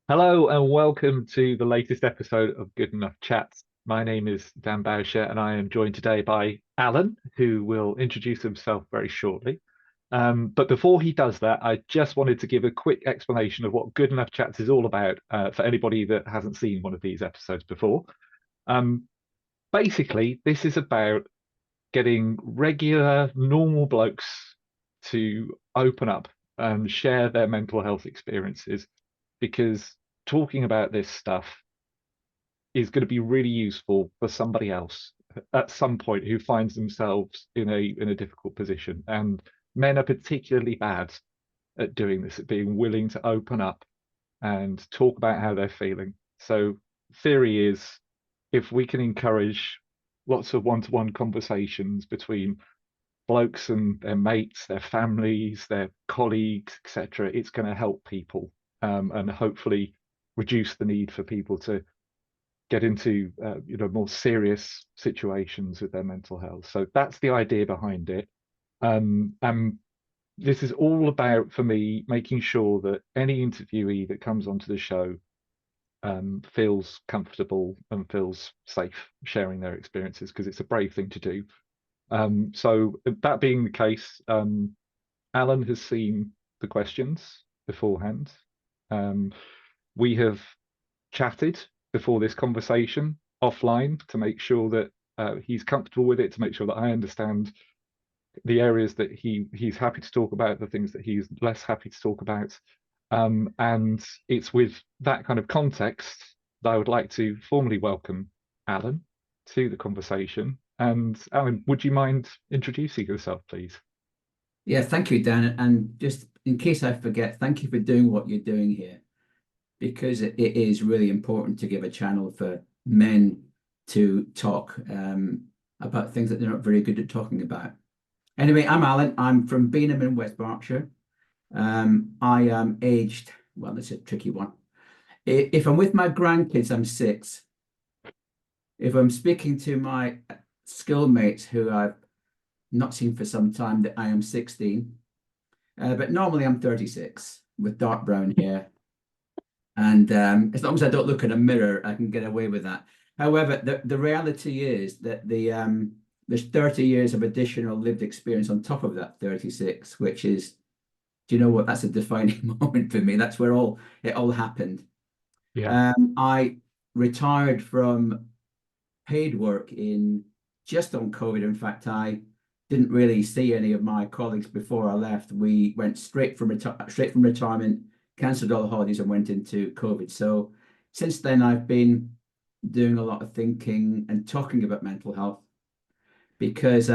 Hello and welcome to the latest episode of Good Enough Chats. My name is Dan Bowsher and I am joined today by Alan, who will introduce himself very shortly. But before he does that, I just wanted to give a quick explanation of what Good Enough Chats is all about for anybody that hasn't seen one of these episodes before. Um, Basically, this is about getting regular, normal blokes to open up and share their mental health experiences because talking about this stuff is going to be really useful for somebody else at some point who finds themselves in a difficult position. And men are particularly bad at doing this, at being willing to open up and talk about how they're feeling. So theory is if we can encourage lots of one-to-one conversations between blokes and their mates, their families, their colleagues, etc., it's going to help people and hopefully reduce the need for people to get into more serious situations with their mental health. So that's the idea behind it. And this is all about, for me, making sure that any interviewee that comes onto the show feels comfortable and feels safe sharing their experiences because it's a brave thing to do. So that being the case, Alan has seen the questions beforehand. Um, we have chatted before this conversation offline to make sure that he's comfortable with it, to make sure that I understand the areas that he's happy to talk about, the things that he's less happy to talk about. And it's with that kind of context that I would like to formally welcome Alan to the conversation. And Alan, would you mind introducing yourself, please? Yeah, thank you, Dan. And just in case I forget, thank you for doing what you're doing here, because it is really important to give a channel for men to talk about things that they're not very good at talking about. Anyway, I'm Alan. I'm from Beanham in West Berkshire. I am aged, well, that's a tricky one. If I'm with my grandkids, I'm 6. If I'm speaking to my schoolmates who I've not seen for some time, that I am 16. But normally I'm 36 with dark brown hair. And as long as I don't look in a mirror, I can get away with that. However, the reality is that there's 30 years of additional lived experience on top of that 36, which is, do you know what? That's a defining moment for me. That's where it all happened. Yeah. I retired from paid work in just on COVID. In fact, I didn't really see any of my colleagues before I left. We went straight from retirement, cancelled all the holidays, and went into COVID. So since then, I've been doing a lot of thinking and talking about mental health because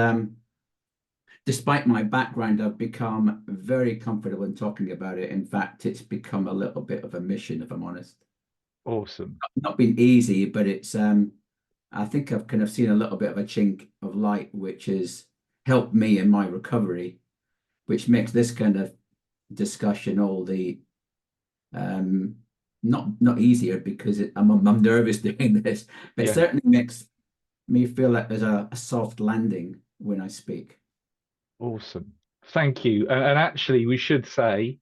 despite my background, I've become very comfortable in talking about it. In fact, it's become a little bit of a mission, if I'm honest. Awesome. Not been easy, but it's I think I've kind of seen a little bit of a chink of light, which has helped me in my recovery, which makes this kind of discussion all the not easier because I'm nervous doing this, but it Yeah. certainly makes me feel like there's a soft landing when I speak. Awesome. Thank you. And actually, we should say,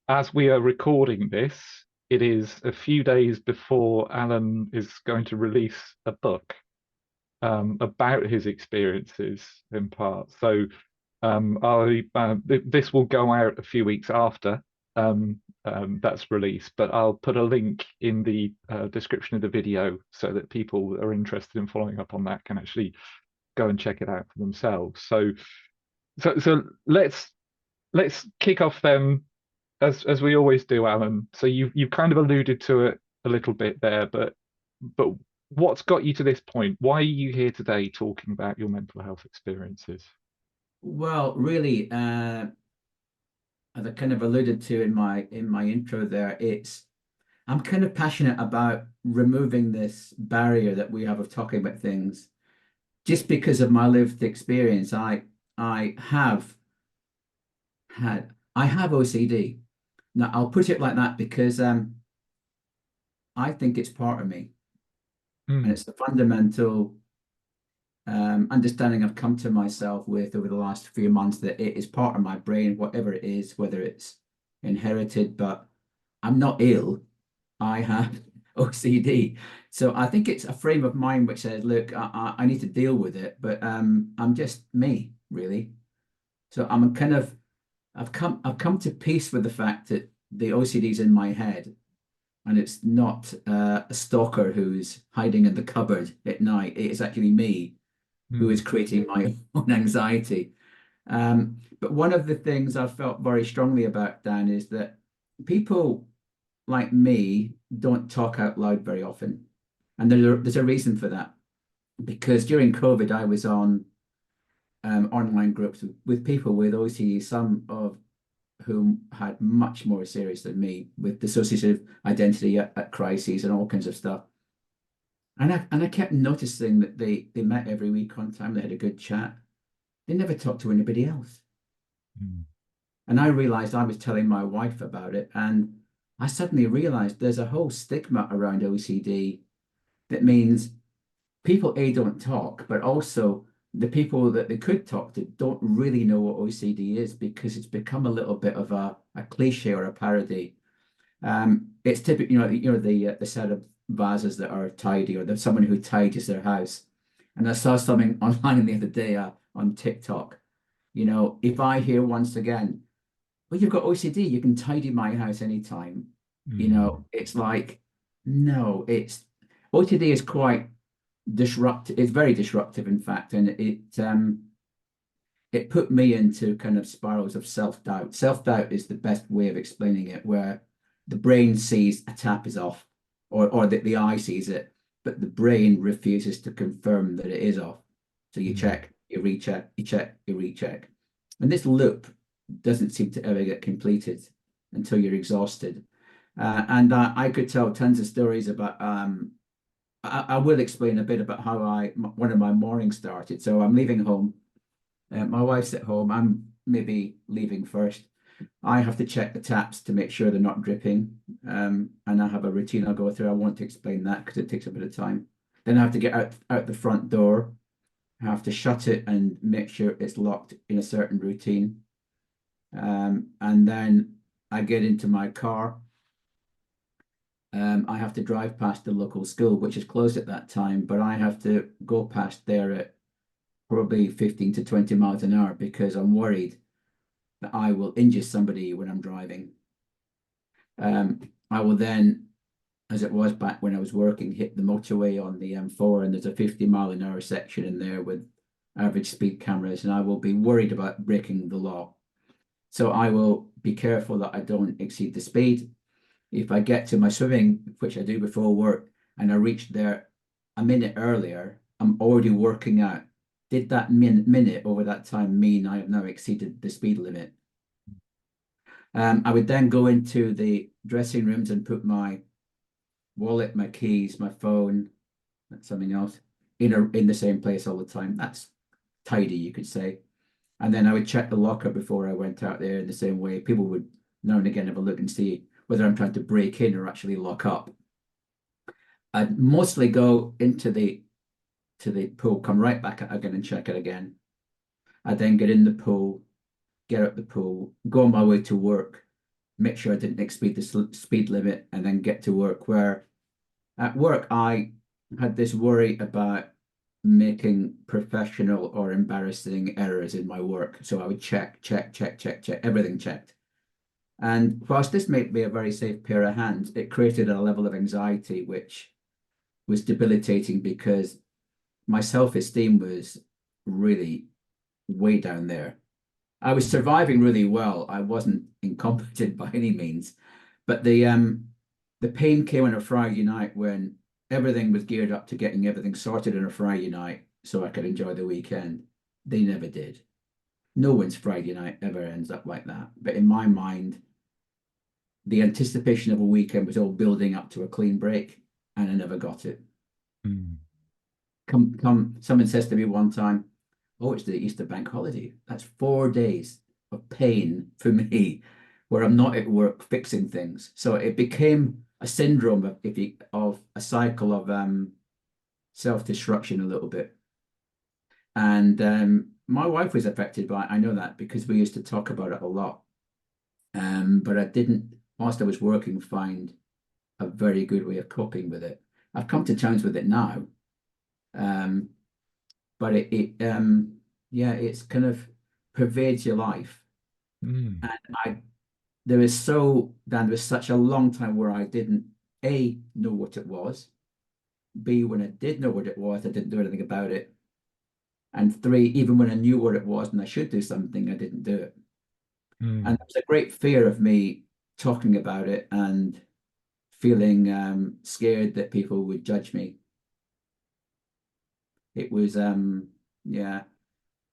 as we are recording this, it is a few days before Alan is going to release a book about his experiences in part. So this will go out a few weeks after that's released, but I'll put a link in the description of the video so that people that are interested in following up on that can actually go and check it out for themselves. So let's kick off then as we always do, Alan. So you've kind of alluded to it a little bit there, but what's got you to this point? Why are you here today talking about your mental health experiences? Well, really, as I kind of alluded to in my intro there, it's I'm kind of passionate about removing this barrier that we have of talking about things. Just because of my lived experience, I have I have OCD. Now I'll put it like that because I think it's part of me, and Mm, it's the fundamental understanding I've come to myself with over the last few months that it is part of my brain, whatever it is, whether it's inherited, but I'm not ill. I have OCD. So I think it's a frame of mind which says, look, I need to deal with it, but I'm just me, really. So I'm kind of I've come to peace with the fact that the OCD is in my head and it's not a stalker who's hiding in the cupboard at night. It is actually me who is Mm. creating my own anxiety. But one of the things I've felt very strongly about, Dan, is that people like me don't talk out loud very often. And there's a reason for that. Because during COVID, I was on online groups with people with OCD, some of whom had much more serious than me, with dissociative identity at crises and all kinds of stuff. And I kept noticing that they met every week on time, they had a good chat. They never talked to anybody else. Mm. And I realized I was telling my wife about it, and I suddenly realized there's a whole stigma around OCD that means people A don't talk, but also the people that they could talk to don't really know what OCD is because it's become a little bit of a cliche or a parody. It's typically, the set of vases that are tidy, or someone who tidies their house. And I saw something online the other day on TikTok. If I hear once again, well, you've got OCD, you can tidy my house anytime. Mm. It's like, no, it's OCD is quite disruptive. It's very disruptive, in fact, and it put me into kind of spirals of self-doubt. Self-doubt is the best way of explaining it, where the brain sees a tap is off, or that the eye sees it, but the brain refuses to confirm that it is off. So you Mm. check, you recheck, you check, you recheck. And this loop doesn't seem to ever get completed until you're exhausted. And I could tell tons of stories about I will explain a bit about how one of my mornings started. So I'm leaving home. My wife's at home. I'm maybe leaving first. I have to check the taps to make sure they're not dripping. And I have a routine I'll go through. I want to explain that because it takes a bit of time. Then I have to get out the front door. I have to shut it and make sure it's locked in a certain routine. And then I get into my car. I have to drive past the local school, which is closed at that time, but I have to go past there at probably 15 to 20 miles an hour because I'm worried that I will injure somebody when I'm driving. I will then, as it was back when I was working, hit the motorway on the M4, and there's a 50-mile-an-hour section in there with average speed cameras, and I will be worried about breaking the law. So I will be careful that I don't exceed the speed. If I get to my swimming, which I do before work, and I reach there a minute earlier, I'm already working out. Did that minute over that time mean I have now exceeded the speed limit? I would then go into the dressing rooms and put my wallet, my keys, my phone, and something else in the same place all the time. That's tidy, you could say. And then I would check the locker before I went out there in the same way. People would now and again have a look and see whether I'm trying to break in or actually lock up. I'd mostly go into the pool, come right back out again and check it again. I then get in the pool, get out the pool, go on my way to work, make sure I didn't exceed the speed limit, and then get to work. Where at work, I had this worry about making professional or embarrassing errors in my work. So I would check, everything checked. And whilst this made me a very safe pair of hands, it created a level of anxiety which was debilitating because my self-esteem was really way down there. I was surviving really well. I wasn't incompetent by any means, but the pain came on a Friday night when everything was geared up to getting everything sorted on a Friday night so I could enjoy the weekend. They never did. No one's Friday night ever ends up like that. But in my mind, the anticipation of a weekend was all building up to a clean break, and I never got it. Mm. Someone says to me one time, "Oh, it's the Easter bank holiday. That's 4 days of pain for me, where I'm not at work fixing things." So it became a syndrome of a cycle of self-destruction a little bit. And my wife was affected by it. I know that because we used to talk about it a lot. But I didn't, whilst I was working, find a very good way of coping with it. I've come to terms with it now, um, but yeah, it's kind of pervades your life. Mm. And there was such a long time where I didn't A, know what it was, B, when I did know what it was, I didn't do anything about it, and three, even when I knew what it was and I should do something, I didn't do it. And Mm. there was a great fear of me talking about it and feeling scared that people would judge me. It was yeah.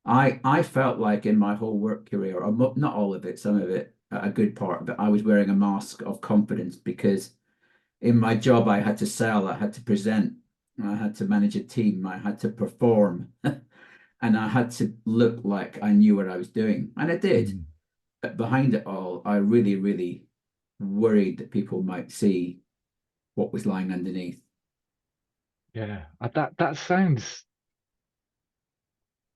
I felt like in my whole work career, or not all of it, some of it, a good part, but I was wearing a mask of confidence because in my job I had to sell, I had to present, I had to manage a team, I had to perform, and I had to look like I knew what I was doing, and I did. Mm. But behind it all, I really, really worried that people might see what was lying underneath. Yeah, that sounds.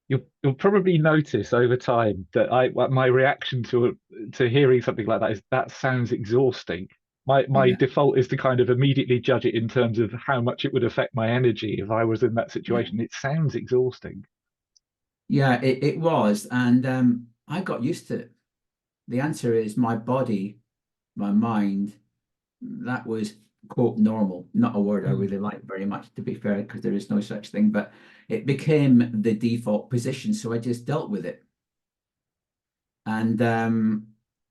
You'll probably notice over time that my reaction to hearing something like that is that sounds exhausting. My Yeah, default is to kind of immediately judge it in terms of how much it would affect my energy if I was in that yeah. situation. It sounds exhausting. Yeah, it was. And I got used to it. The answer is my body, my mind, that was, quote, normal. Not a word I Mm. really like very much, to be fair, because there is no such thing, but it became the default position. So I just dealt with it. And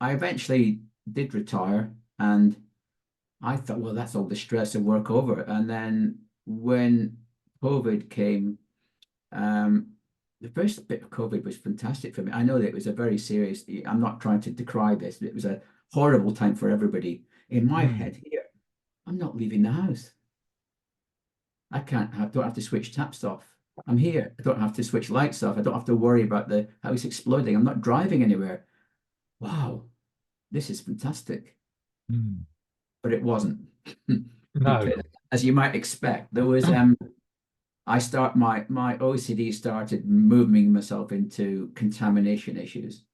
I eventually did retire. And I thought, well, that's all the stress and work over. And then when COVID came, Um, the first bit of COVID was fantastic for me. I know that it was a very serious, I'm not trying to decry this, but it was a horrible time for everybody. In my Mm. head here, I'm not leaving the house. Don't have to switch taps off. I'm here. I don't have to switch lights off. I don't have to worry about the house exploding. I'm not driving anywhere. Wow, this is fantastic. Mm. But it wasn't. No. Because as you might expect, there was my OCD started moving myself into contamination issues. Mm.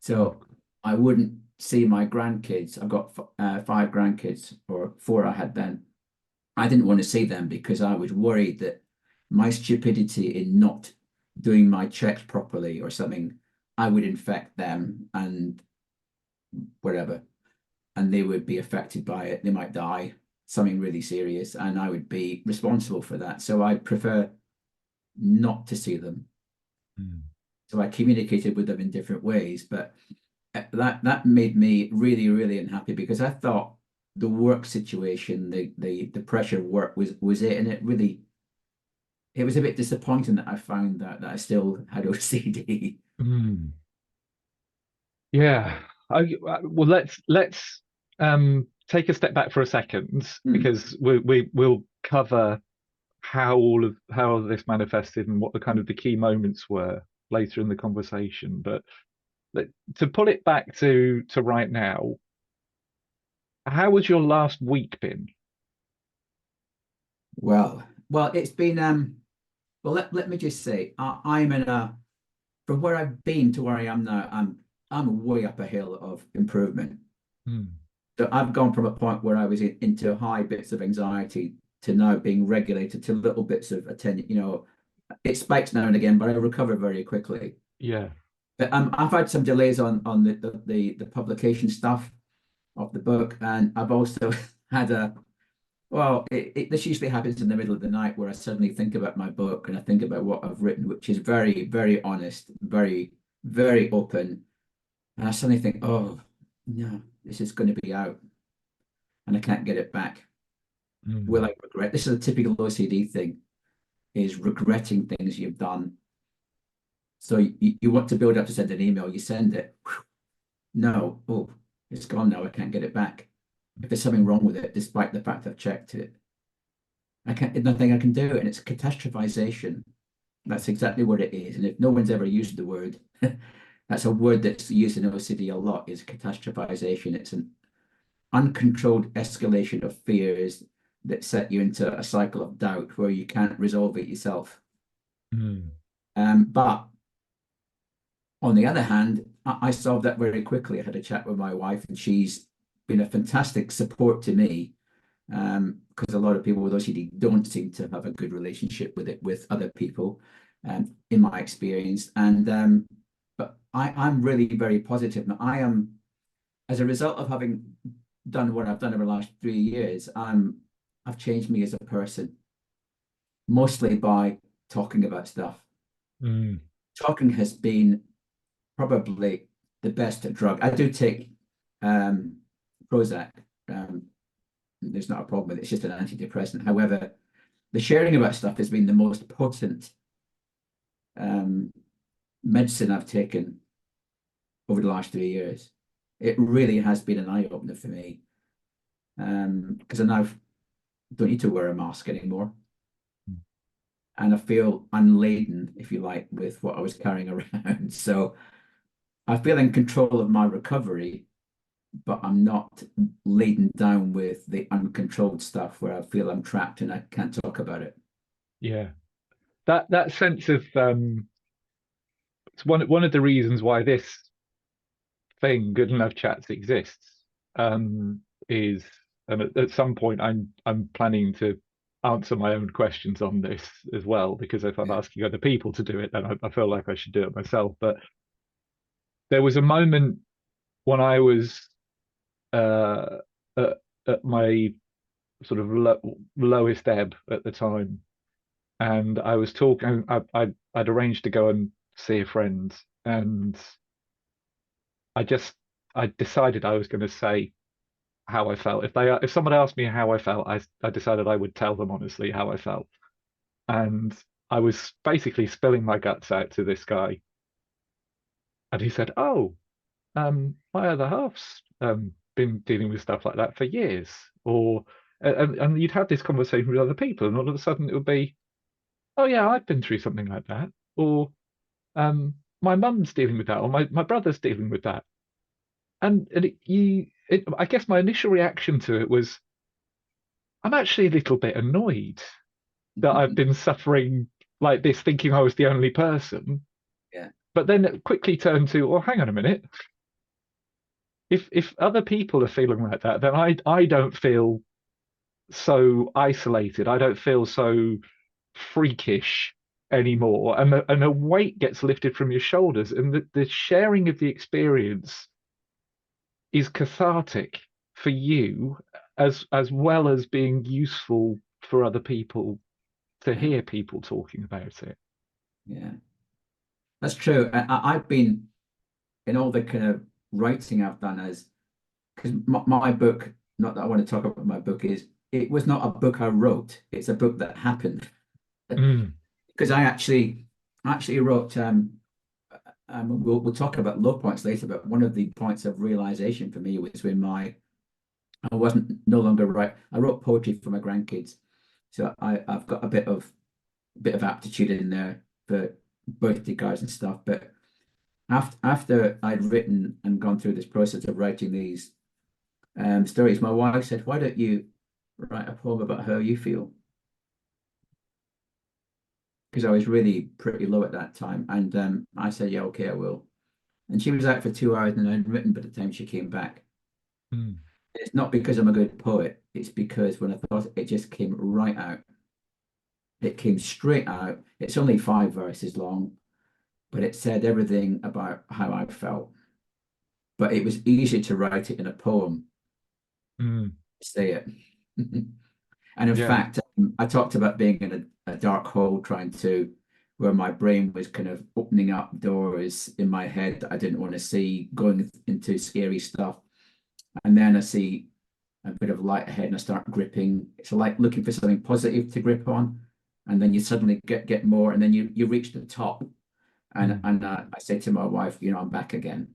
So I wouldn't see my grandkids. I've got five grandkids, or four I had then. I didn't want to see them because I was worried that my stupidity in not doing my checks properly or something, I would infect them and whatever, and they would be affected by it. They might die, something really serious, and I would be responsible for that. So I prefer not to see them. Mm. So I communicated with them in different ways, but that made me really, really unhappy because I thought the work situation, the pressure of work was it, and it was a bit disappointing that I found that I still had OCD. Mm. Yeah. Well, let's take a step back for a second Hmm. because we'll cover how all of this manifested and what the kind of the key moments were later in the conversation. But let- to pull it back to right now, how has your last week been? Well, it's been well. Let me just say, I'm in a from where I've been to where I am now. I'm way up a hill of improvement. Mm. So I've gone from a point where I was into high bits of anxiety to now being regulated to little bits of attention. It spikes now and again, but I recover very quickly. Yeah. But I've had some delays on the publication stuff of the book, and I've also had this usually happens in the middle of the night where I suddenly think about my book and I think about what I've written, which is very, very honest, very, very open. And I suddenly think, oh, no, this is going to be out and I can't get it back. Will Mm. I regret? This is a typical OCD thing, is regretting things you've done. So you want to build up to send an email, you send it. No, oh, it's gone now. I can't get it back. If there's something wrong with it, despite the fact I've checked it, I can't, there's nothing I can do. And it's catastrophization. That's exactly what it is. And if no one's ever used the word, that's a word that's used in OCD a lot, is catastrophization. It's an uncontrolled escalation of fears that set you into a cycle of doubt where you can't resolve it yourself. Mm. But on the other hand, I solved that very quickly. I had a chat with my wife, and she's been a fantastic support to me. because a lot of people with OCD don't seem to have a good relationship with it with other people, in my experience. And but I'm really very positive. Now, I am, as a result of having done what I've done over the last 3 years, I've changed me as a person, mostly by talking about stuff. Mm. Talking has been probably the best drug. I do take Prozac. Um, there's not a problem with it. It's just an antidepressant. However, the sharing about stuff has been the most potent um, medicine I've taken over the last 3 years. It really has been an eye opener for me, because I now don't need to wear a mask anymore, and I feel unladen, if you like, with what I was carrying around. So I feel in control of my recovery, but I'm not laden down with the uncontrolled stuff where I feel I'm trapped and I can't talk about it. Yeah. That sense of it's one of the reasons why this thing, Good Enough Chats, exists. Is and at some point I'm planning to answer my own questions on this as well, because if I'm Yeah. asking other people to do it, then I feel like I should do it myself. But there was a moment when I was uh, at, at my sort of lowest ebb at the time, and I was talking. I'd arranged to go and see a friend, and I just I decided I was going to say how I felt. If someone asked me how I felt, I decided I would tell them honestly how I felt, and I was basically spilling my guts out to this guy, and he said, "Oh, my other half's been dealing with stuff like that for years," or and you'd have this conversation with other people, and all of a sudden it would be, "Oh yeah, I've been through something like that," or my mum's dealing with that, or my brother's dealing with that. I guess my initial reaction to it was, I'm actually a little bit annoyed that I've been suffering like this, thinking I was the only person. Yeah. But then it quickly turned to, well, hang on a minute. If other people are feeling like that, then I don't feel so isolated. I don't feel so freakish anymore, and a weight gets lifted from your shoulders, and the sharing of the experience is cathartic for you, as well as being useful for other people to Yeah. hear people talking about it. Yeah. That's true. I've been in all the kind of writing I've done as, because my book, not that I want to talk about my book, is it was not a book I wrote. It's a book that happened. Mm, Because I actually wrote, we'll talk about low points later, but one of the points of realization for me was when I wasn't no longer right. I wrote poetry for my grandkids. So I've got a bit of aptitude in there for birthday cards and stuff. But after I'd written and gone through this process of writing these stories, my wife said, "Why don't you write a poem about how you feel?" Because I was really pretty low at that time, and I said, "Yeah, okay, I will." And she was out for 2 hours, and I'd written by the time she came back. mm, It's not because I'm a good poet; it's because when I thought it just came right out. It came straight out. It's only 5 verses long, but it said everything about how I felt. But it was easier to write it in a poem, mm. say it. And in Yeah. fact, I talked about being in a dark hole, where my brain was kind of opening up doors in my head that I didn't want to see, going into scary stuff. And then I see a bit of light ahead and I start gripping. It's like looking for something positive to grip on. And then you suddenly get more, and then you reach the top. And Mm, and I say to my wife, I'm back again,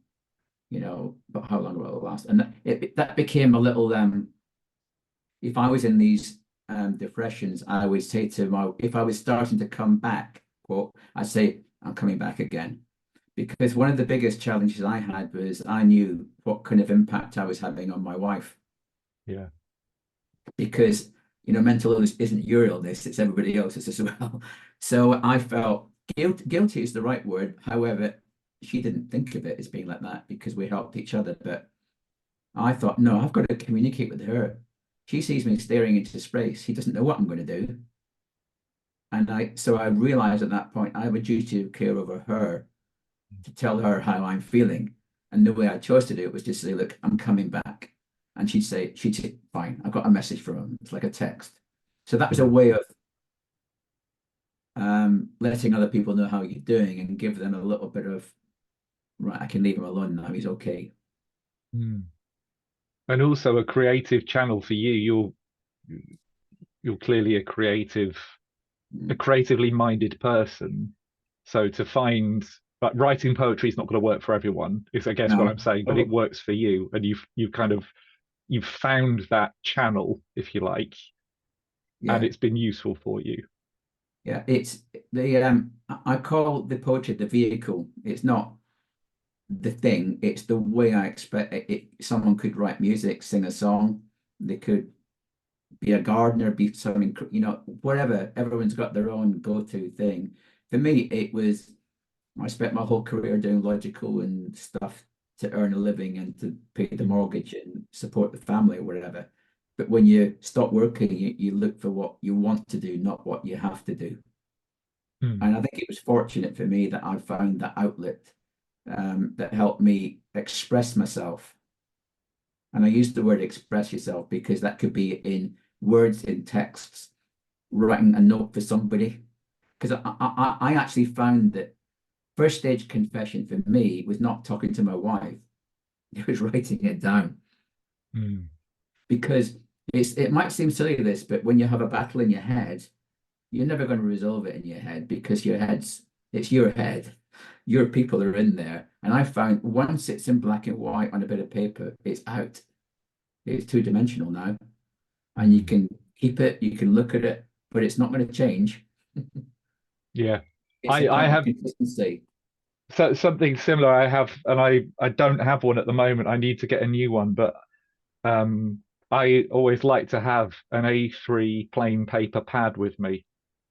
but how long will it last? And that became a little if I was in these depressions, I would say if I was starting to come back, quote, I'd say, I'm coming back again. Because one of the biggest challenges I had was I knew what kind of impact I was having on my wife. yeah. Because, mental illness isn't your illness, it's everybody else's as well. So I felt guilty is the right word. However, she didn't think of it as being like that because we helped each other. But I thought, no, I've got to communicate with her. she sees me staring into space. She doesn't know what I'm going to do. And so I realized at that point I have a duty of care over her to tell her how I'm feeling. And the way I chose to do it was just say, look, I'm coming back. And she'd say, fine, I've got a message from him. It's like a text. So that was a Mm. way of letting other people know how you're doing and give them a little bit of, right, I can leave him alone now. He's okay. Mm. And also a creative channel for you. You're clearly a Mm. creatively minded person. So to find like writing poetry is not going to work for everyone, is I guess what I'm No. saying, but it Oh, works for you, and you've kind of you've found that channel, if you like, and yeah. it's been useful for you. Yeah. It's the I call the poetry the vehicle. It's not the thing. It's the way I expect it. Someone could write music, sing a song. They could be a gardener, be something, whatever. Everyone's got their own go-to thing. For me, it was I spent my whole career doing logical and stuff to earn a living and to pay the Mm, mortgage and support the family or whatever. But when you stop working, you look for what you want to do, not what you have to do. mm, And I think it was fortunate for me that I found that outlet that helped me express myself. And I use the word express yourself because that could be in words, in texts, writing a note for somebody. Because I actually found that first stage confession for me was not talking to my wife, it was writing it down. mm. Because it might seem silly this, but when you have a battle in your head, you're never going to resolve it in your head because it's your head. Your people are in there. And I found once it's in black and white on a bit of paper, it's out. It's two-dimensional now. And you Mm. can keep it, you can look at it, but it's not going to change. Yeah, It's a I point of have consistency. something similar. I have, and I don't have one at the moment. I need to get a new one, but um, I always like to have an A3 plain paper pad with me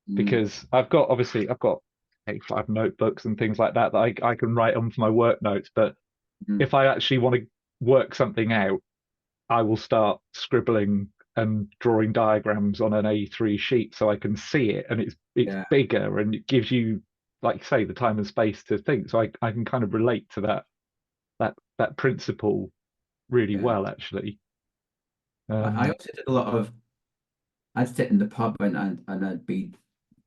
Mm, because I've got A5 notebooks and things like that I can write on for my work notes. But mm, if I actually want to work something out, I will start scribbling and drawing diagrams on an A3 sheet so I can see it and it's yeah, bigger and it gives you, like you say, the time and space to think. So I can kind of relate to that principle really yeah. well, actually. I Um, also did a lot of I'd sit in the pub and I'd be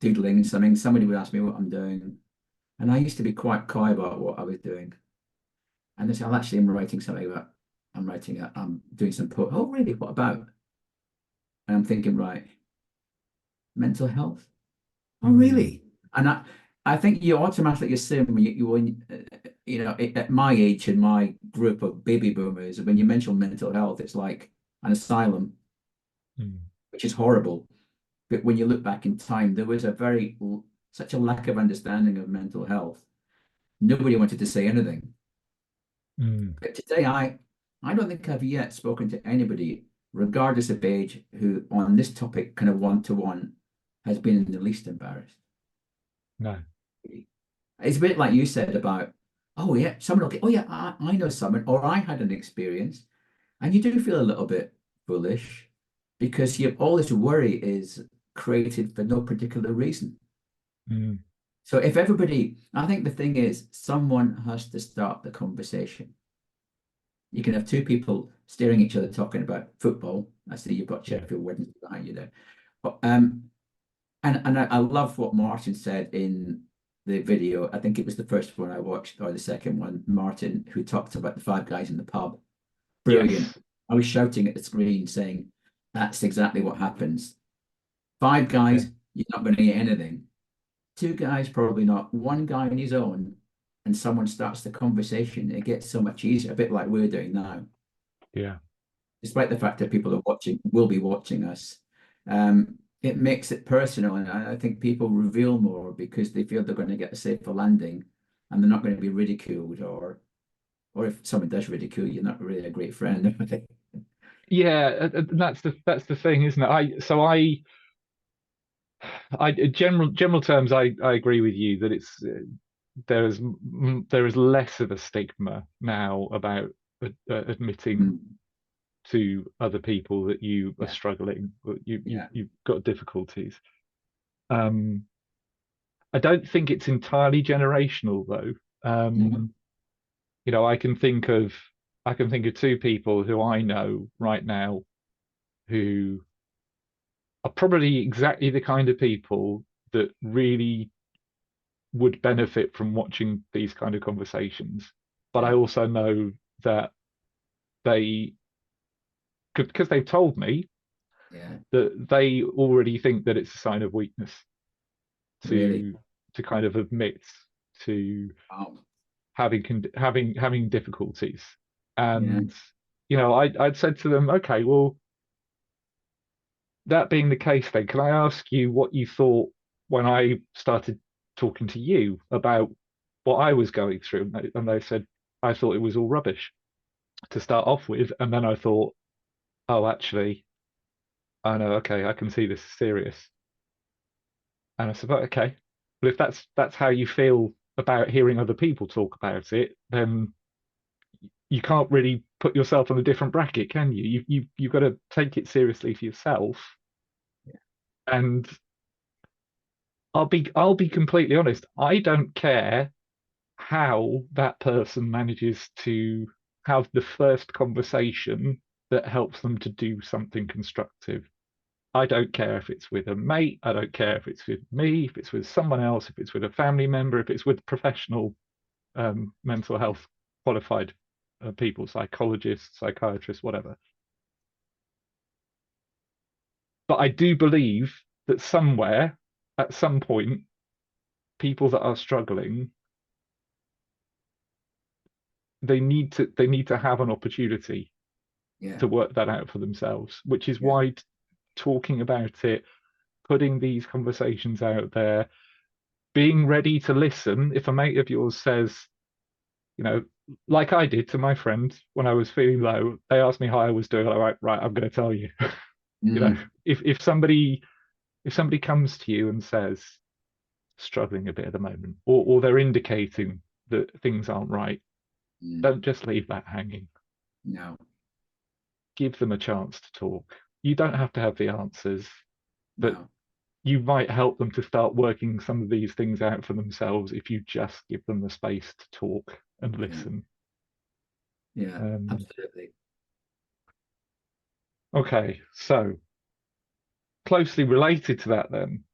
doodling something. Somebody would ask me what I'm doing, and I used to be quite coy about what I was doing. And they say, "I'll actually am writing something about. I'm doing some poem. Oh, really? What about?" And I'm thinking, right, mental health. Oh, mm, really? And I think you automatically assume when at my age and my group of baby boomers, when you mention mental health, it's like an asylum, mm, which is horrible. But when you look back in time, there was such a lack of understanding of mental health. Nobody wanted to say anything. mm, But today, I don't think I've yet spoken to anybody, regardless of age, who on this topic, kind of one-to-one, has been in the least embarrassed. no. It's a bit like you said about, oh yeah, someone will get, oh yeah, I know someone, or I had an experience, and you do feel a little bit foolish because you all this worry is created for no particular reason. Mm, So if everybody, I think the thing is, someone has to start the conversation. You can have two people staring at each other talking about football. I see you've got yeah. Sheffield Wednesday behind you there. But, and I love what Martin said in the video. I think it was the first one I watched, or the second one. Martin, who talked about the five guys in the pub. Brilliant. Yes. I was shouting at the screen saying, "That's exactly what happens. Five Yeah. guys, you're not going to get anything. Two guys, probably not. One guy on his own, and someone starts the conversation. It gets so much easier, a bit like we're doing now, Yeah. despite the fact that people are watching, will be watching us. It makes it personal, and I think people reveal more because they feel they're going to get a safer landing, and they're not going to be ridiculed, or if someone does ridicule you, you're not really a great friend. Yeah, and that's the thing, isn't it? General terms, I agree with you that there is less of a stigma now about admitting Mm, to other people that you are Yeah. struggling, Yeah. you've got difficulties. I don't think it's entirely generational though. No. You know, I can think of two people who I know right now who are probably exactly the kind of people that really would benefit from watching these kind of conversations. But I Yeah. also know that they, because they've told me Yeah. that they already think that it's a sign of weakness Really. to kind of admit to Oh. having difficulties. Yeah. And you know, I'd said to them, okay, well, that being the case, then can I ask you what you thought when I started talking to you about what I was going through? And they said, I thought it was all rubbish to start off with, and then I thought, oh, actually, I know, okay, I can see this is serious. And I said, "Well, okay, but if that's how you feel about hearing other people talk about it, then you can't really put yourself on a different bracket, can you? You've got to take it seriously for yourself." Yeah. And I'll be completely honest. I don't care how that person manages to have the first conversation that helps them to do something constructive. I don't care if it's with a mate. I don't care if it's with me, if it's with someone else, if it's with a family member, if it's with professional mental health qualified people, psychologists, psychiatrists, whatever. But I do believe that somewhere, at some point, people that are struggling, they need to have an opportunity Yeah. to work that out for themselves, which is Yeah. why talking about it, putting these conversations out there, being ready to listen. If a mate of yours says, you know, like I did to my friend when I was feeling low, they asked me how I was doing. I'm like, right, I'm going to tell you. You know, Mm. if somebody comes to you and says struggling a bit at the moment, or they're indicating that things aren't right, Mm. don't just leave that hanging. No. Give them a chance to talk. You don't have to have the answers, but No. you might help them to start working some of these things out for themselves if you just give them the space to talk and Yeah. listen. Yeah. Um, Absolutely. okay, so closely related to that, then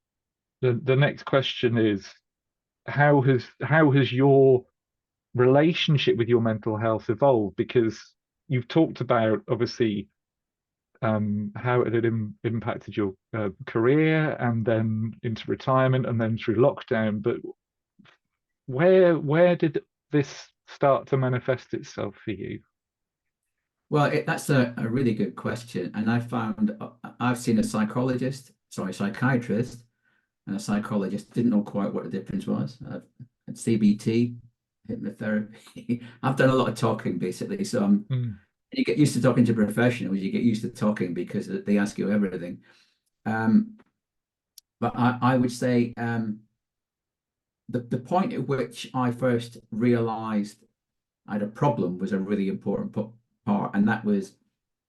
the next question is how has your relationship with your mental health evolved? Because you've talked about obviously how it had impacted your career and then into retirement and then through lockdown, but where did this start to manifest itself for you? Well, that's a really good question. And I found I've seen a psychiatrist and a psychologist. Didn't know quite what the difference was. I've had CBT, hypnotherapy. I've done a lot of talking basically. So Mm, you get used to talking to professionals, you get used to talking because they ask you everything. Um, but I would say the point at which I first realized I had a problem was a really important part, and that was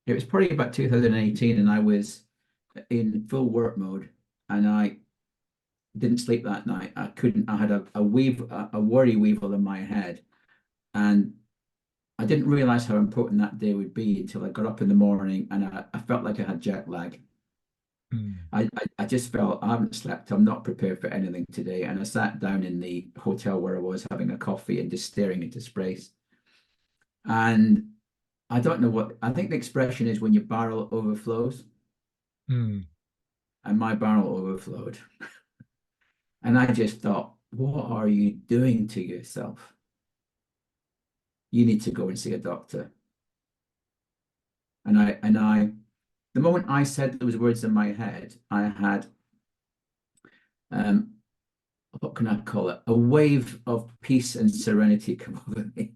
it was probably about 2018, and I was in full work mode, and I didn't sleep that night. I couldn't. I had a worry weevil in my head, and I didn't realize how important that day would be until I got up in the morning, and I felt like I had jet lag. mm, I just felt I haven't slept. I'm not prepared for anything today, and I sat down in the hotel where I was having a coffee and just staring into space. And I don't know what I think the expression is when your barrel overflows, mm, and my barrel overflowed. And I just thought, what are you doing to yourself? You need to go and see a doctor. The moment I said those words in my head, I had um, what can I call it? A wave of peace and serenity come over me.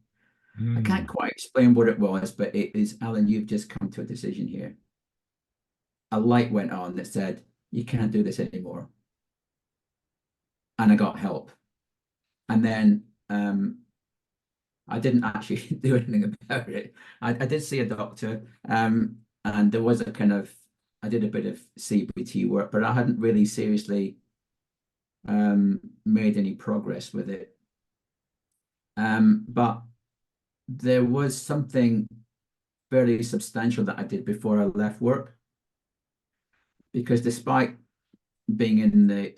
I can't mm, quite explain what it was, but it is, Alan, you've just come to a decision here. A light went on that said, you can't do this anymore. And I got help. And then I didn't actually do anything about it. I did see a doctor, and there was a kind of, I did a bit of CBT work, but I hadn't really seriously made any progress with it. But there was something fairly substantial that I did before I left work, because despite being in the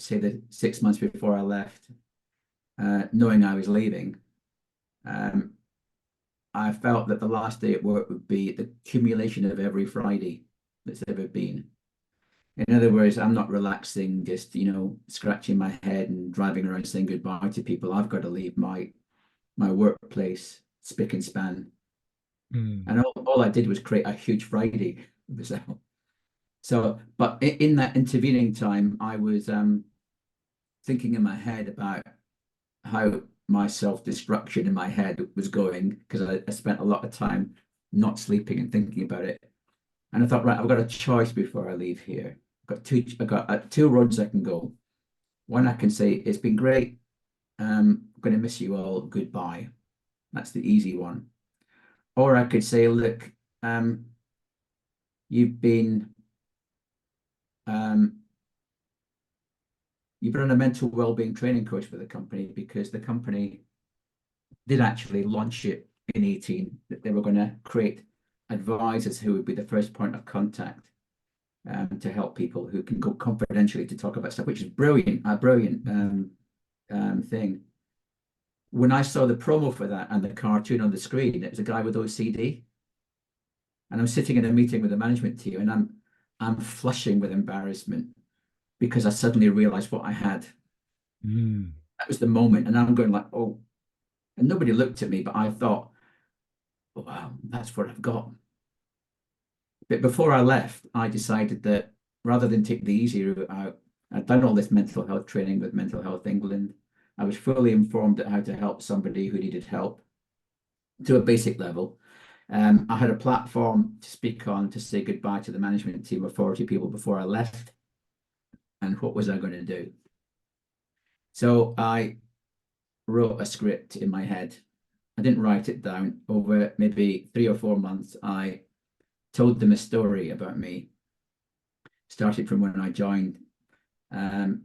6 months before I left, knowing I was leaving, um, I felt that the last day at work would be the accumulation of every Friday that's ever been. In other words, I'm not relaxing, just, scratching my head and driving around saying goodbye to people. I've got to leave my workplace spick and span. Mm. And all I did was create a huge Friday. So, but in that intervening time, I was thinking in my head about how my self-destruction in my head was going, because I spent a lot of time not sleeping and thinking about it. And I thought, right, I've got a choice before I leave here. I've got two roads I can go. One, I can say, it's been great. I'm going to miss you all. Goodbye. That's the easy one. Or I could say, look, you've been um, you've been on a mental well-being training course for the company, because the company did actually launch it in 18, that they were going to create advisors who would be the first point of contact, to help people who can go confidentially to talk about stuff, which is brilliant, a brilliant thing. When I saw the promo for that and the cartoon on the screen, it was a guy with OCD, and I'm sitting in a meeting with the management team, and I'm flushing with embarrassment because I suddenly realized what I had. Mm. That was the moment, and I'm going like, oh, and nobody looked at me, but I thought, oh, wow, that's what I've got. But before I left, I decided that rather than take the easy route out, I'd done all this mental health training with Mental Health England. I was fully informed at how to help somebody who needed help to a basic level. I had a platform to speak on, to say goodbye to the management team of 40 people before I left. And what was I going to do? So I wrote a script in my head. I didn't write it down. Over maybe 3 or 4 months, I told them a story about me, started from when I joined, um,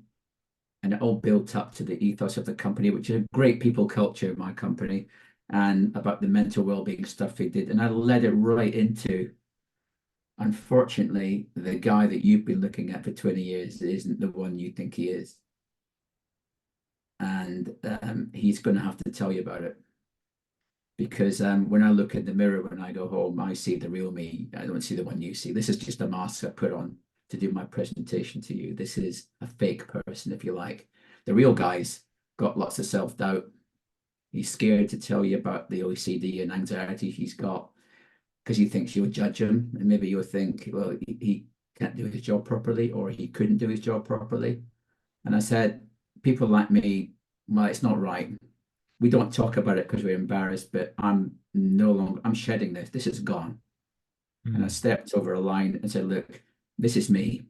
and it all built up to the ethos of the company, which is a great people culture, my company, and about the mental well-being stuff we did. And I led it right into, unfortunately, the guy that you've been looking at for 20 years isn't the one you think he is. And he's going to have to tell you about it. Because when I look in the mirror when I go home, I see the real me. I don't see the one you see. This is just a mask I put on to do my presentation to you. This is a fake person, if you like. The real guy's got lots of self-doubt. He's scared to tell you about the OCD and anxiety he's got, because he thinks you'll judge him. And maybe you'll think, well, he can't do his job properly, or he couldn't do his job properly. And I said, people like me, well, it's not right. We don't talk about it because we're embarrassed, but I'm shedding this. This is gone. And I Mm. stepped over a line and said, look, this is me.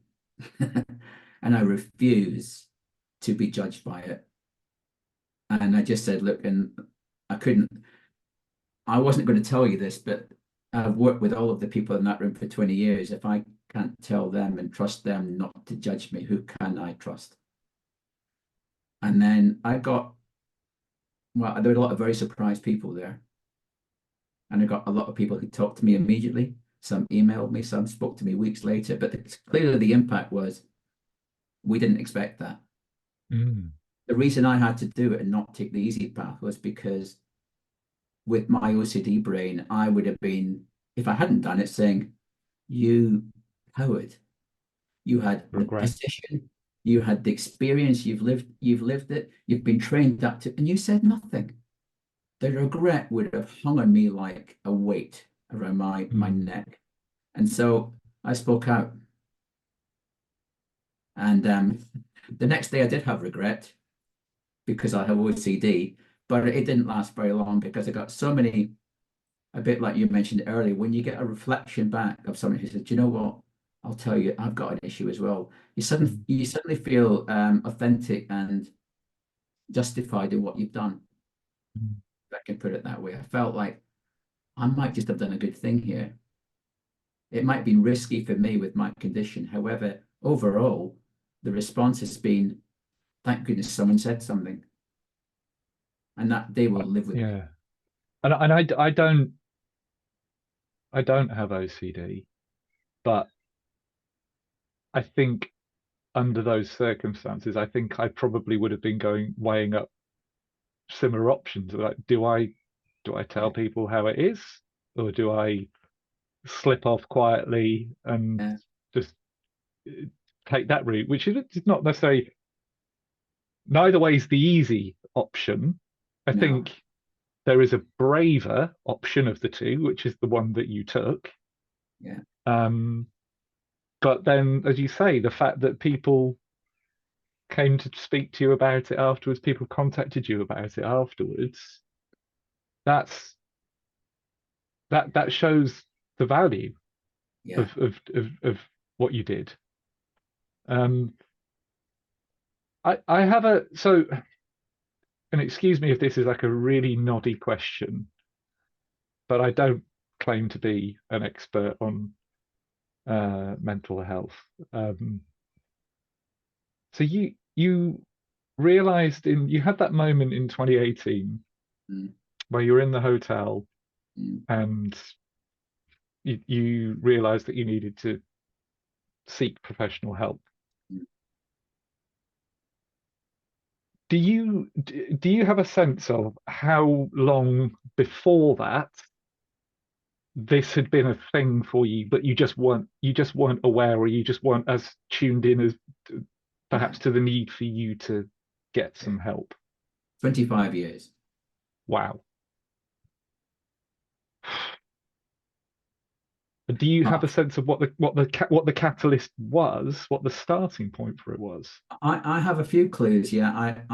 And I refuse to be judged by it. And I just said, look, and I wasn't going to tell you this, but I've worked with all of the people in that room for 20 years. If I can't tell them and trust them not to judge me, who can I trust? And then there were a lot of very surprised people there. And I got a lot of people who talked to me immediately. Some emailed me, some spoke to me weeks later. But clearly the impact was, we didn't expect that. Mm. The reason I had to do it and not take the easy path was because with my OCD brain, I would have been, if I hadn't done it, saying, you coward, you had the Regret. position, you had the experience, you've lived it, you've been trained up to, and you said nothing. The regret would have hung on me like a weight around my Mm. neck. And so I spoke out. And the next day I did have regret, because I have OCD, but it didn't last very long, because I got so many, a bit like you mentioned earlier, when you get a reflection back of someone who says, "Do you know what? I'll tell you, I've got an issue as well." Mm. You suddenly feel authentic and justified in what you've done. Mm. I can put it that way. I felt like I might just have done a good thing here. It might have been risky for me with my condition. However, overall, the response has been, thank goodness someone said something. And that they will live with me. Yeah. And I don't have OCD, but I think under those circumstances, I think I probably would have been weighing up similar options. Like, do I tell Yeah. people how it is, or do I slip off quietly and Yeah. just take that route, which is not necessarily, neither way is the easy option. I No. think there is a braver option of the two, which is the one that you took. Yeah. Um, but then, as you say, the fact that people came to speak to you about it afterwards, people contacted you about it afterwards, that's that shows the value Yeah. of what you did. Um, I have and excuse me if this is like a really noddy question, but I don't claim to be an expert on mental health. Um, so you realized you had that moment in 2018 Mm, where you were in the hotel mm. and you realized that you needed to seek professional help. Mm. Do you have a sense of how long before that this had been a thing for you, but you just weren't aware, or you just weren't as tuned in as Yeah. perhaps to the need for you to get Yeah. some help? 25 years. Wow. Do you have Uh, a sense of what the catalyst was, what the starting point for it was? I have a few clues. Yeah.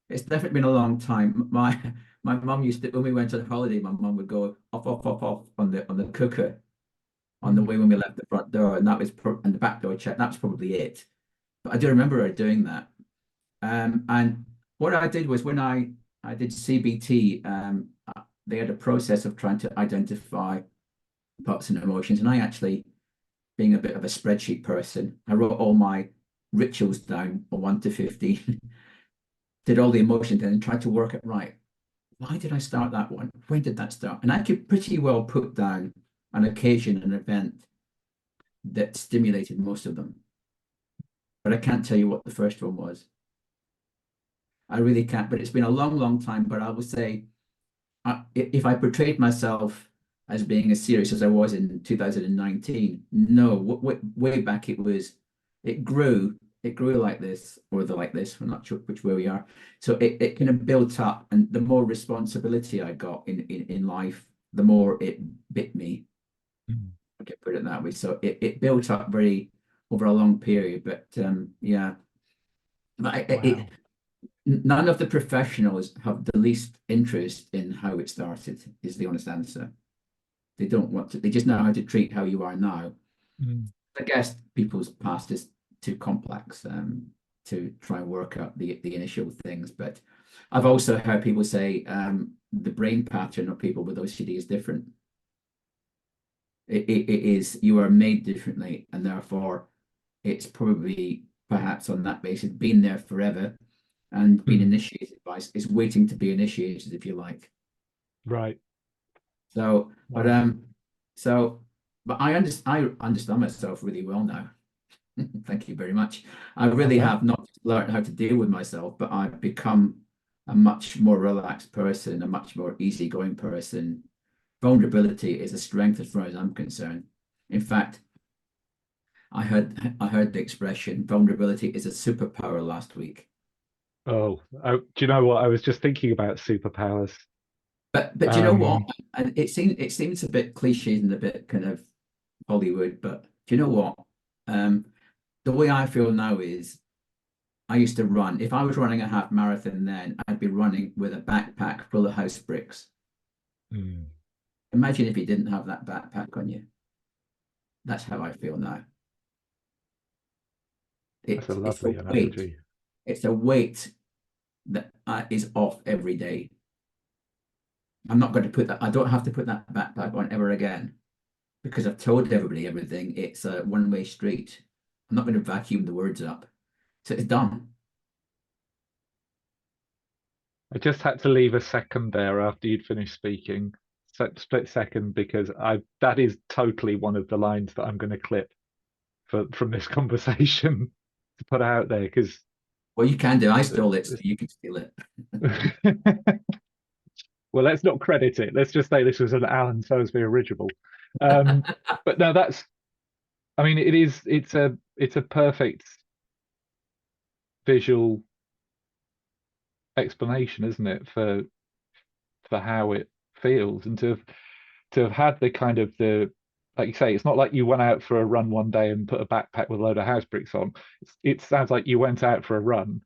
It's definitely been a long time. My mum used to, when we went on holiday, my mum would go off, off, off, off on the cooker on the Mm, way when we left the front door, and that was and the back door check. That was probably it. But I do remember her doing that. And what I did was when I did CBT, they had a process of trying to identify thoughts and emotions, and I actually, being a bit of a spreadsheet person, I wrote all my rituals down on 1 to 15, did all the emotions and tried to work it right. Why did I start that one? When did that start? And I could pretty well put down an occasion, an event that stimulated most of them. But I can't tell you what the first one was. I really can't, but it's been a long, long time. But I would say if I portrayed myself as being as serious as I was in 2019, no, way back it grew, it grew like this, or the like this, we're not sure which way we are. So it kind of built up, and the more responsibility I got in life, the more it bit me. mm. I can put it that way. So it built up very over a long period, but yeah. But Wow. none of the professionals have the least interest in how it started, is the honest answer. They don't want to, they just know how to treat how you are now. Mm, I guess people's past is too complex to try and work out the initial things. But I've also heard people say the brain pattern of people with OCD is different. It is, you are made differently, and therefore it's probably perhaps on that basis been there forever and been mm. initiated by, is waiting to be initiated, if you like. Right. So, but Wow. so, but I understand myself really well now. Thank you very much. I I really bet. have not learned how to deal with myself, but I've become a much more relaxed person, a much more easygoing person. Vulnerability is a strength as far as I'm concerned. In fact, I heard the expression vulnerability is a superpower last week. Oh, do you know what? I was just thinking about superpowers. But you know what? Um, And it seems a bit cliche and a bit kind of Hollywood, but do you know what? Um, the way I feel now is I used to run. If I was running a half marathon then, I'd be running with a backpack full of house bricks. mm, Imagine if you didn't have that backpack on you. That's how I feel now. that's a It's a lovely weight. analogy. It's a weight that is off every day. I'm not going to put that, I don't have to put that backpack on ever again because I've told everybody everything. It's a one-way street. I'm not going to vacuum the words up. So it's done. I just had to leave a second there after you'd finished speaking, split second, because I that is totally one of the lines that I'm going to clip from this conversation to put out there because Well, you can do. I stole it, so you can steal it. well, let's not credit it. Let's just say this was an Alan Sowersby original. Um, but no, that's I mean, it's a perfect visual explanation, isn't it, for how it feels and to have had the kind of the like you say, it's not like you went out for a run one day and put a backpack with a load of house bricks on. It sounds like you went out for a run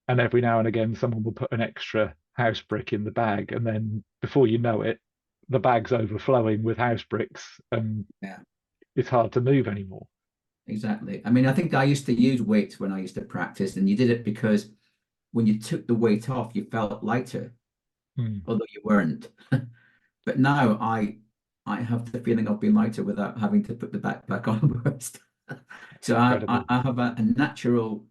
and every now and again someone will put an extra house brick in the bag, and then before you know it, the bag's overflowing with house bricks and Yeah, it's hard to move anymore. exactly. I mean, I think I used to use weights when I used to practice, and you did it because when you took the weight off, you felt lighter, Mm, although you weren't. But now I have the feeling of being lighter without having to put the backpack on first. So incredible. I have a natural.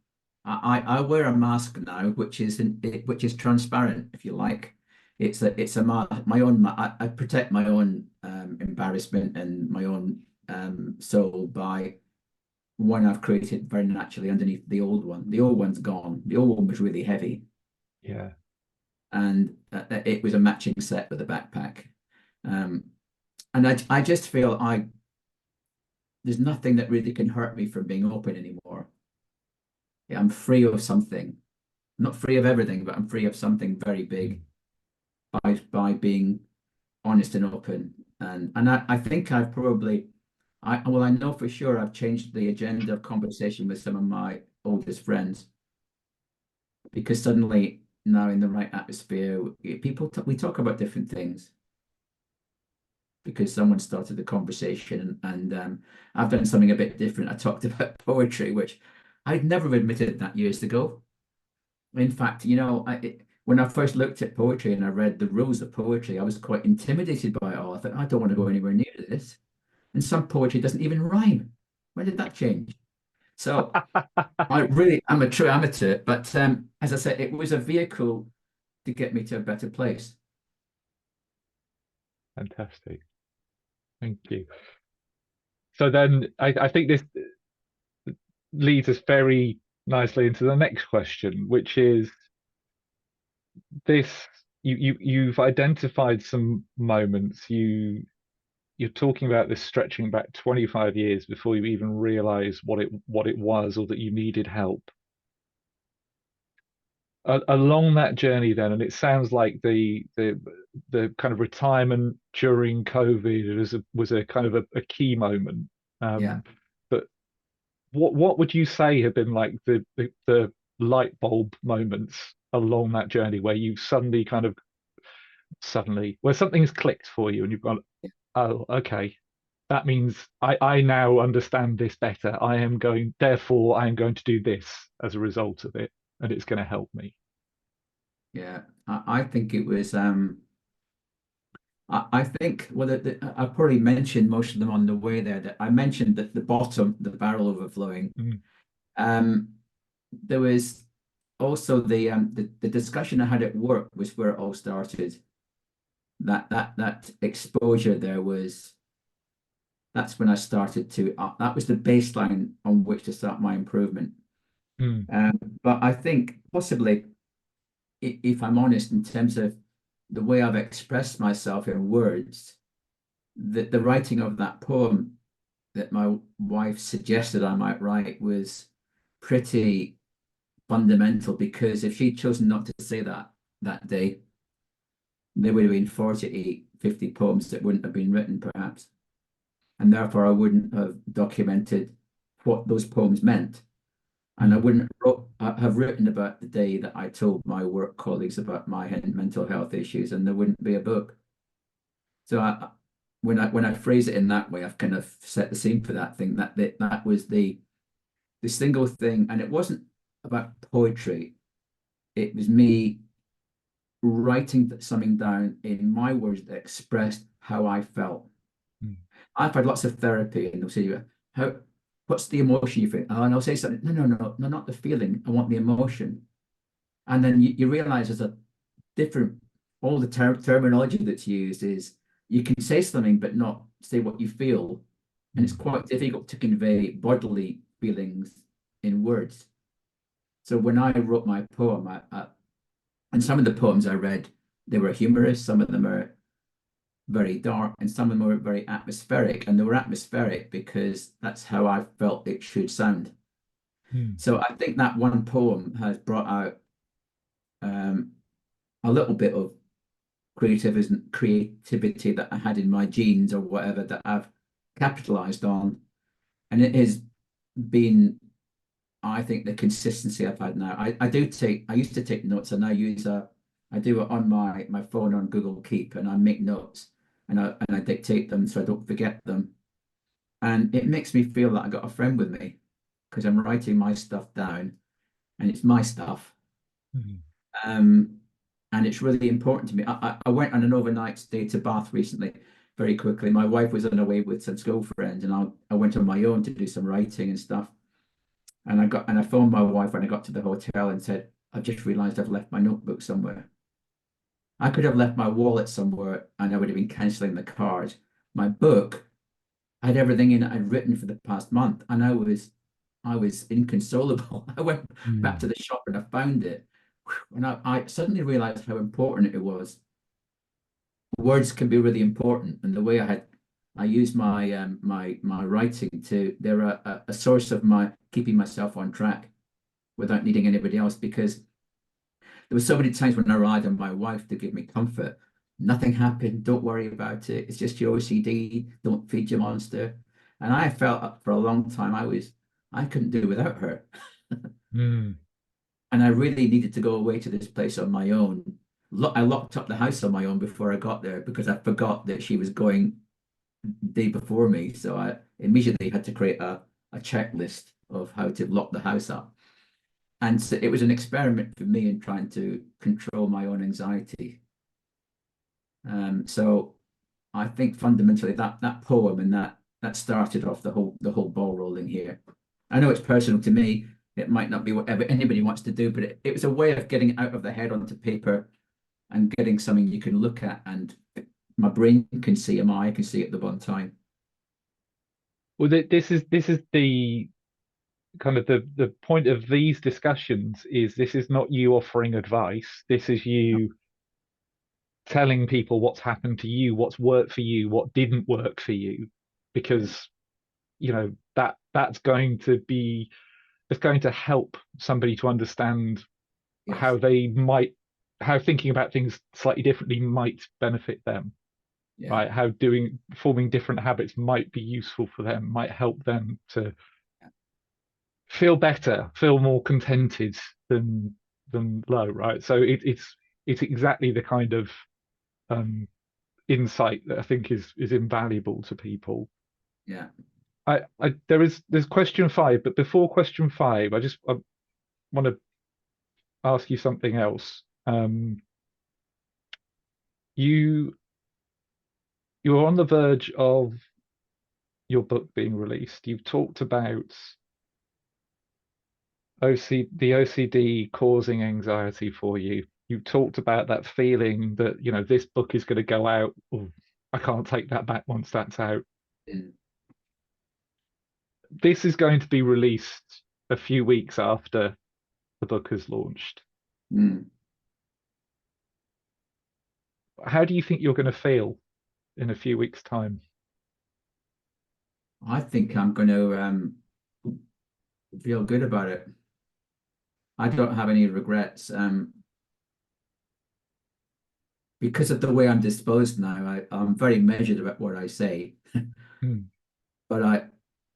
I wear a mask now, which is transparent, if you like. It's a my own. I protect my own embarrassment and my own soul by one I've created very naturally underneath the old one. The old one's gone. The old one was really heavy, Yeah. and it was a matching set with a backpack. Um, and I just feel there's nothing that really can hurt me from being open anymore. Yeah, I'm free of something. Not free of everything, but I'm free of something very Mm, big by being honest and open. And I think I've probably I know for sure I've changed the agenda of conversation with some of my oldest friends because suddenly now in the right atmosphere, we talk about different things because someone started the conversation and I've done something a bit different. I talked about poetry, which I'd never have admitted that years ago. In fact, when I first looked at poetry and I read the rules of poetry, I was quite intimidated by it all. I thought, I don't want to go mm. anywhere near this. And some poetry doesn't even rhyme. When did that change? So I'm a true amateur, but as I said, it was a vehicle to get me to a better place. Fantastic. Thank you. So then I think this leads us very nicely into the next question, which is this you've identified some moments you're talking about this stretching back 25 years before you even realize what it was or that you needed help. Along that journey then, and it sounds like the kind of retirement during COVID was a kind of a key moment. Yeah. But what would you say have been like the light bulb moments along that journey where you suddenly where something's clicked for you and you've gone, oh, okay, that means I now understand this better. Therefore I am going to do this as a result of it, and it's going to help me. Yeah. I think it was I think well I probably mentioned most of them on the way there. That I mentioned that the bottom, the barrel overflowing. Mm, Um, there was also the discussion I had at work was where it all started. That exposure there was that's when I started to that was the baseline on which to start my improvement. mm, Um, but I think possibly, if I'm honest, in terms of the way I've expressed myself in words, the writing of that poem that my wife suggested I might write was pretty fundamental because if she'd chosen not to say that day, there would have been 40, 50 poems that wouldn't have been written, perhaps. And therefore, I wouldn't have documented what those poems meant. And I mm, wouldn't have written about the day that I told my work colleagues about my mental health issues, and there wouldn't be a book. So when I phrase it in that way, I've kind of set the scene for that thing. That was the single thing, and it wasn't about poetry. It was me writing something down in my words that expressed how I felt. Mm. I've had lots of therapy, and they'll say, "How? What's the emotion you feel?" And I'll say something. No, no, no, no, not the feeling. I want the emotion. And then you realize there's a different. All the terminology that's used is you can say something but not say what you feel, and it's Mm. quite difficult to convey bodily feelings in words. So when I wrote my poem, and some of the poems I read, they were humorous. Some of them are very dark, and some of them were very atmospheric. And they were atmospheric because that's how I felt it should sound. Mm. So I think that one poem has brought out um, a little bit of creativity that I had in my genes or whatever that I've capitalized on. And it has been, I think, the consistency I've had now. I used to take notes, and I do it on my phone on Google Keep, and I make notes, and I dictate them so I don't forget them. And it makes me feel like I got a friend with me because I'm writing my stuff down, and it's my stuff. Mm. Um, and it's really important to me. I went on an overnight stay to Bath recently, very quickly. My wife was on her way with some school friends, and I went on my own to do some writing and stuff. And I phoned my wife when I got to the hotel and said, "I've just realized I've left my notebook somewhere." I could have left my wallet somewhere and I would have been cancelling the card. My book had everything in it I'd written for the past month, and I was inconsolable. I went back to Mm. the shop and I found it. And I suddenly realized how important it was. Words can be really important, and the way I use my writing to they're a source of my keeping myself on track without needing anybody else, because there were so many times when I relied on my wife to give me comfort. Nothing happened. Don't worry about it. It's just your OCD. Don't feed your monster. And I felt for a long time I couldn't do without her. Mm. And I really needed to go away to this place on my own. I locked up the house on my own before I got there because I forgot that she was going the day before me. So I immediately had to create a checklist of how to lock the house up. And so it was an experiment for me in trying to control my own anxiety. So I think fundamentally that poem and that started off the whole ball rolling here. I know it's personal to me. It might not be whatever anybody wants to do, but it was a way of getting it out of the head onto paper and getting something you can look at and my brain can see and my eye can see at the one time. Well, this is the kind of the point of these discussions is this is not you offering advice. This is you telling people what's happened to you, what's worked for you, what didn't work for you, Yeah, because that's going to be it's going to help somebody to understand how yes, they might how thinking about things slightly differently might benefit them, yeah, right? How doing forming different habits might be useful for them, might help them to feel better, feel more contented than low, right? So it's exactly the kind of um, insight that I think is invaluable to people. yeah. There's question five, but before question five, I want to ask you something else. You you're on the verge of your book being released. You've talked about the OCD causing anxiety for you. You've talked about that feeling that, this book is going to go out. Oh, I can't take that back once that's out. Mm, This is going to be released a few weeks after the book has launched. mm. How do you think you're going to feel in a few weeks' time? I think I'm going to feel good about it. I don't have any regrets. Because of the way I'm disposed now, I'm very measured about what I say, Hmm. but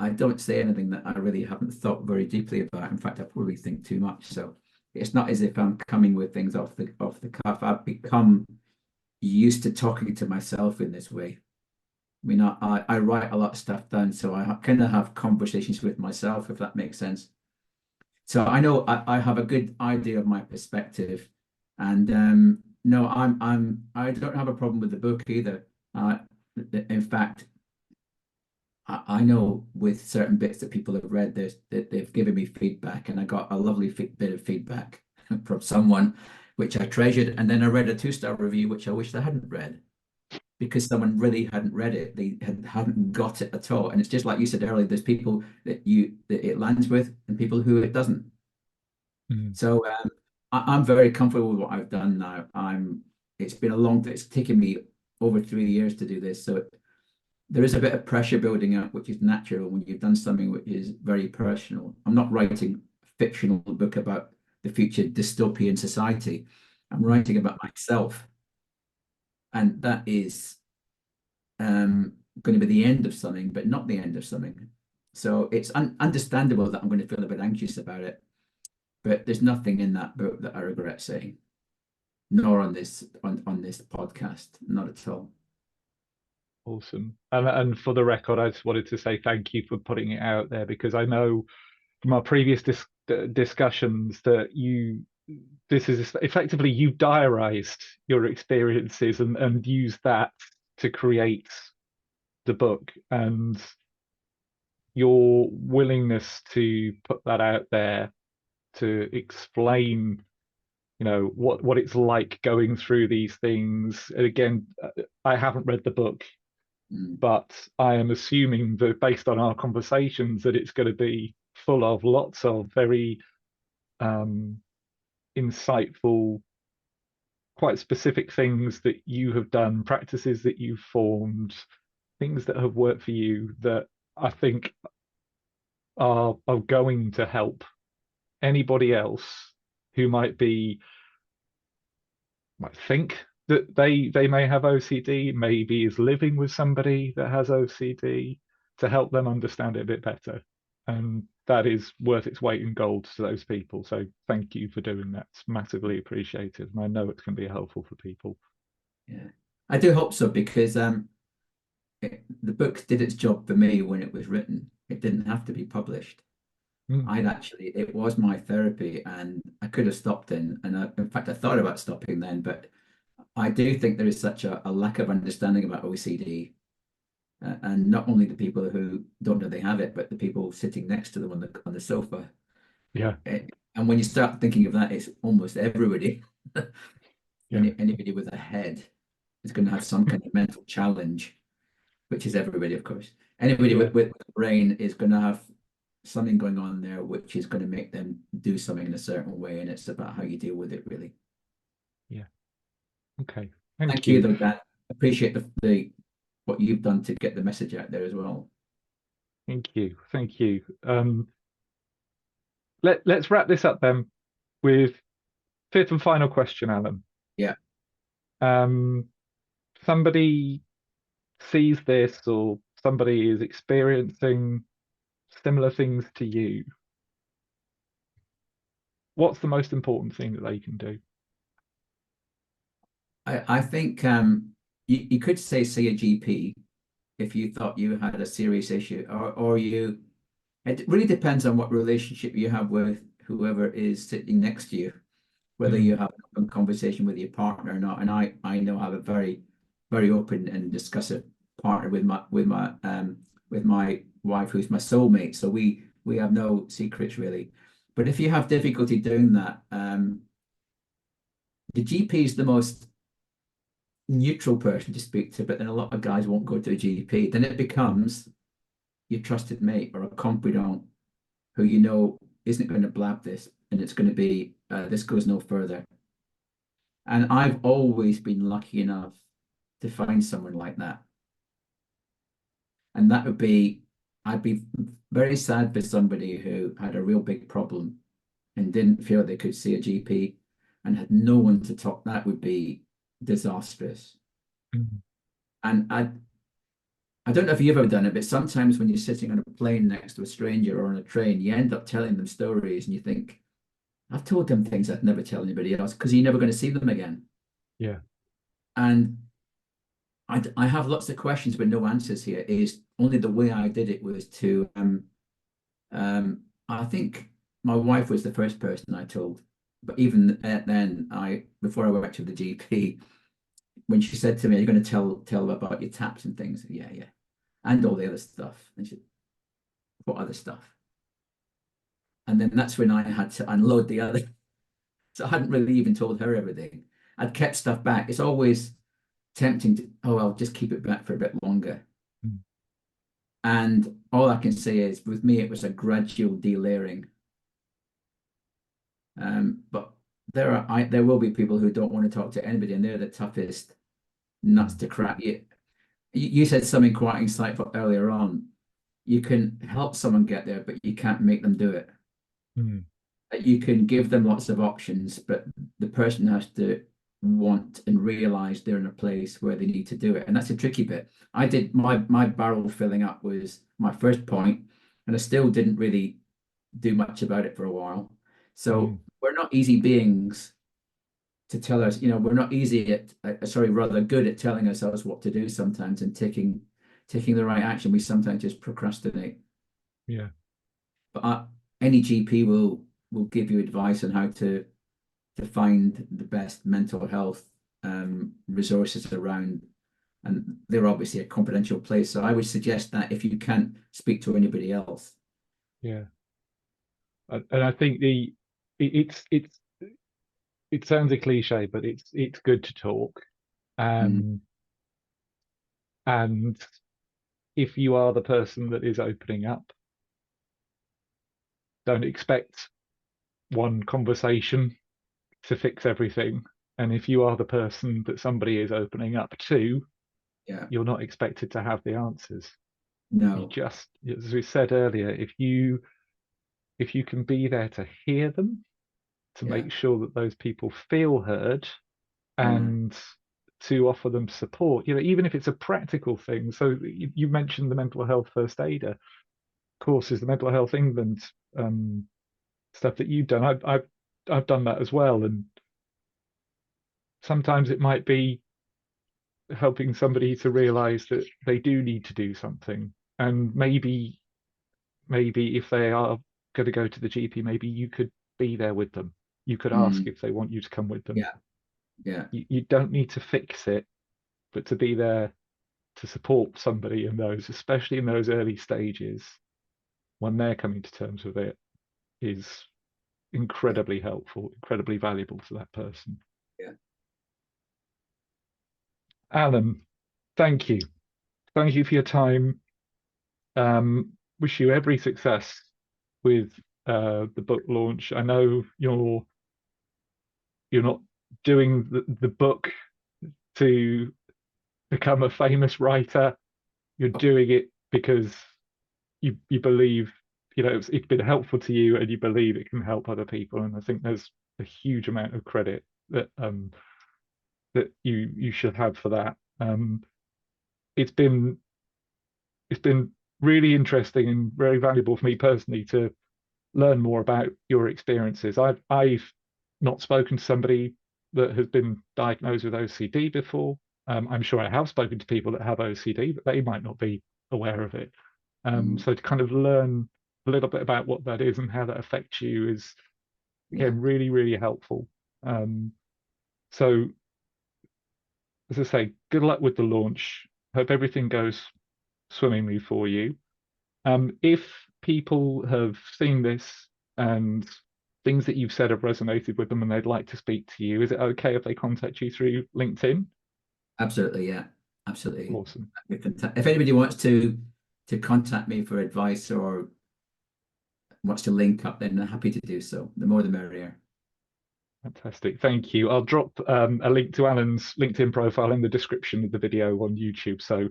I don't say anything that I really haven't thought very deeply about. In fact, I probably think too much. So it's not as if I'm coming with things off the cuff. I've become used to talking to myself in this way. I mean, I write a lot of stuff down, so I kind of have conversations with myself, if that makes sense. So I know I have a good idea of my perspective, and No, I don't have a problem with the book either. In fact, I know with certain bits that people have read, that they've given me feedback, and I got a lovely bit of feedback from someone, which I treasured. And then I read a 2-star review, which I wish I hadn't read because someone really hadn't read it. They hadn't got it at all. And it's just like you said earlier, there's people that it lands with and people who it doesn't. Mm. So I'm very comfortable with what I've done now. It's been a it's taken me over 3 years to do this. So there is a bit of pressure building up, which is natural when you've done something which is very personal. I'm not writing a fictional book about the future dystopian society. I'm Mm. writing about myself. And that is going to be the end of something, but not the end of something. So it's understandable that I'm going to feel a bit anxious about it. But there's nothing in that book that I regret saying, nor on this podcast, not at all. Awesome. And for the record, I just wanted to say thank you for putting it out there, because I know from our previous discussions that this is effectively, you diarized your experiences and used that to create the book, and your willingness to put that out there to explain, what it's like going through these things. And again, I haven't read the book, Mm, but I am assuming that based on our conversations that it's going to be full of lots of very um, insightful, quite specific things that you have done, practices that you've formed, things that have worked for you that I think are going to help anybody else who might think that they may have OCD, maybe is living with somebody that has OCD, to help them understand it a bit better. And that is worth its weight in gold to those people. So thank you for doing that. It's massively appreciated. And I know it's going to be helpful for people. yeah, I do hope so because the book did its job for me when it was written. It didn't have to be published. Mm, It was my therapy, and I could have stopped in fact, I thought about stopping then, but I do think there is such a lack of understanding about OCD, and not only the people who don't know they have it, but the people sitting next to them on the sofa. yeah, Eh, and when you start thinking of that, it's almost everybody. yeah, Anybody with a head is going to have some kind of mental challenge, which is everybody, of course. Anybody yeah, with a brain is going to have something going on there, which is going to make them do something in a certain way, and it's about how you deal with it, really. yeah. Okay. Thank Thank you, you. though, Dan. Appreciate the what you've done to get the message out there as well. Thank you. Thank you. Let's wrap this up then with fifth and final question, Alan. Yeah, Um, somebody sees this, or somebody is experiencing similar things to you. What's the most important thing that they can do? I think you could say see a GP if you thought you had a serious issue, or you. It really depends on what relationship you have with whoever is sitting next to you, whether Mm, you have an open conversation with your partner or not. And I know I have a very open and discussive partner with my wife, who's my soulmate. So we have no secrets really. But if you have difficulty doing that, the GP is the most neutral person to speak to, but then a lot of guys won't go to a GP. Then it becomes your trusted mate or a confidant who you know isn't going to blab this, and it's going to be this goes no further. And I've always been lucky enough to find someone like that. And that would be, I'd be very sad for somebody who had a real big problem and didn't feel they could see a GP and had no one to talk. That would be disastrous. mm, And I don't know if you've ever done it, but sometimes when you're sitting on a plane next to a stranger or on a train, you end up telling them stories and you think, I've told them things I'd never tell anybody else because you're never going to see them again. yeah. And I have lots of questions but no answers here. Is only the way I did it was to I think my wife was the first person I told. But even then, before I went to the GP, when she said to me, "You're going to tell about your taps and things," yeah, yeah, and all the other stuff. And she, what other stuff? And then that's when I had to unload the other. So I hadn't really even told her everything. I'd kept stuff back. It's always tempting to, oh, I'll just keep it back for a bit longer. Mm. And all I can say is, with me, it was a gradual delayering. But there will be people who don't want to talk to anybody, and they're the toughest nuts Mm. to crack. You said something quite insightful earlier on. You can help someone get there, but you can't make them do it. Mm. You can give them lots of options, but the person has to want and realize they're in a place where they need to do it. And that's a tricky bit. I did my barrel filling up was my first point, and I still didn't really do much about it for a while. So Mm. we're not easy beings to tell us, we're not easy at, sorry, rather good at telling ourselves what to do sometimes and taking the right action. We sometimes just procrastinate. Yeah. But any GP will give you advice on how to find the best mental health resources around. And they're obviously a confidential place. So I would suggest that if you can't speak to anybody else. Yeah. And I think it's it sounds a cliche, but it's good to talk. Mm, Um, and if you are the person that is opening up, don't expect one conversation to fix everything. And if you are the person that somebody is opening up to, yeah, you're not expected to have the answers. You no, just, as we said earlier, if you can be there to hear them, to yeah, make sure that those people feel heard, mm, and to offer them support, even if it's a practical thing. So you mentioned the mental health first aider courses, the Mental Health England um, stuff that you've done. I've done that as well, and sometimes it might be helping somebody to realize that they do need to do something, and maybe if they are going to go to the GP, maybe you could be there with them. You could ask mm, if they want you to come with them. yeah, yeah, You don't need to fix it, but to be there to support somebody in those, especially in those early stages when they're coming to terms with it, is yeah, incredibly helpful, incredibly valuable to that person. yeah. Alan, thank you. Thank you for your time. Wish you every success with the book launch. I know you're not doing the book to become a famous writer. You're doing it because you believe it's been helpful to you and you believe it can help other people. And I think there's a huge amount of credit that you should have for that. It's been it's been really interesting and very valuable for me personally to learn more about your experiences. I've not spoken to somebody that has been diagnosed with OCD before. I'm sure I have spoken to people that have OCD, but they might not be aware of it. Mm, So to kind of learn a little bit about what that is and how that affects you is yeah, again really, really helpful. So as I say, good luck with the launch. Hope everything goes swimmingly for you. If people have seen this and things that you've said have resonated with them and they'd like to speak to you, is it okay if they contact you through LinkedIn? absolutely, yeah, absolutely. Awesome. If anybody wants to contact me for advice or wants to link up, then I'm happy to do so. The more the merrier. Fantastic. Thank you. I'll drop a link to Alan's LinkedIn profile in the description of the video on YouTube so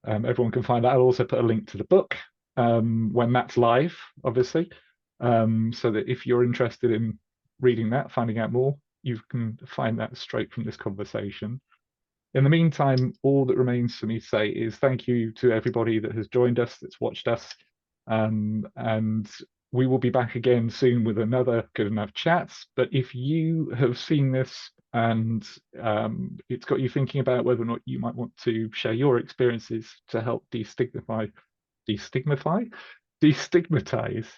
everyone can find that. I'll also put a link to the book when that's live, obviously, so that if you're interested in reading that, finding out more, you can find that straight from this conversation. In the meantime, all that remains for me to say is thank you to everybody that has joined us, that's watched us, and we will be back again soon with another Good Enough Chats. But if you have seen this and it's got you thinking about whether or not you might want to share your experiences to help destigmatize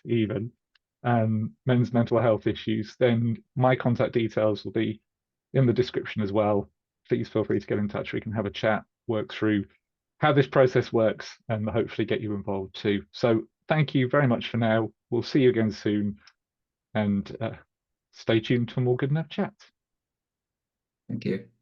even, men's mental health issues, then my contact details will be in the description as well. Please feel free to get in touch. We can have a chat, work through how this process works, and hopefully get you involved too. So thank you very much for now. We'll see you again soon, and stay tuned for more Good Enough Chats. Thank you.